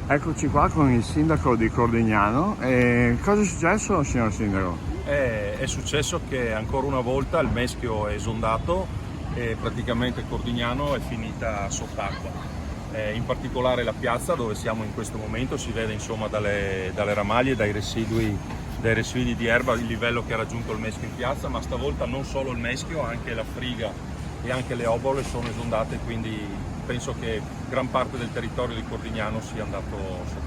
Eccoci qua con il sindaco di Cordignano. Cosa è successo, signor sindaco? È successo che ancora una volta il Meschio è esondato e praticamente Cordignano è finita sott'acqua. In particolare la piazza dove siamo in questo momento si vede insomma dalle ramaglie, dai residui di erba il livello che ha raggiunto il Meschio in piazza, ma stavolta non solo il Meschio, anche la Friga e anche le Obole sono esondate, quindi penso che gran parte del territorio di Cordignano sia andato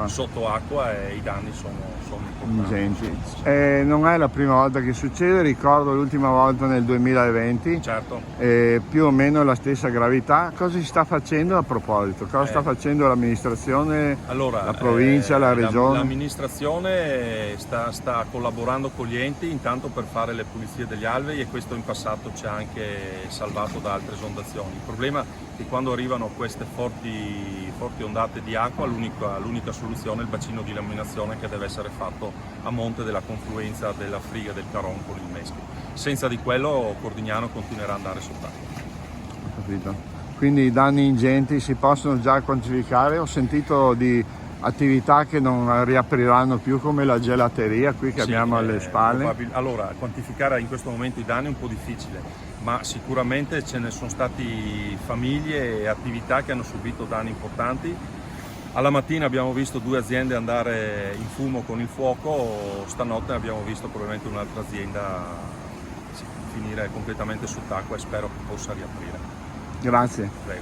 sotto acqua e i danni sono importanti. Ingenti. Non è la prima volta che succede, ricordo l'ultima volta nel 2020. Certo. Più o meno la stessa gravità. Cosa si sta facendo a proposito? Cosa sta facendo l'amministrazione, Allora, la provincia, la regione? L'amministrazione sta collaborando con gli enti intanto per fare le pulizie degli alvei, e questo in passato ci ha anche salvato da altre esondazioni. Il problema è che quando arrivano queste forti ondate di acqua l'unica soluzione è il bacino di laminazione che deve essere fatto a monte della confluenza della Friga e del Caron con il Meschio. Senza di quello Cordignano continuerà ad andare sott'acqua. Ho capito. Quindi i danni ingenti si possono già quantificare? Ho sentito di attività che non riapriranno più, come la gelateria qui che abbiamo alle spalle. Allora, quantificare in questo momento i danni è un po' difficile, ma sicuramente ce ne sono stati famiglie e attività che hanno subito danni importanti. Alla mattina abbiamo visto 2 aziende andare in fumo con il fuoco, stanotte abbiamo visto probabilmente un'altra azienda finire completamente sott'acqua e spero che possa riaprire. Grazie. Prego.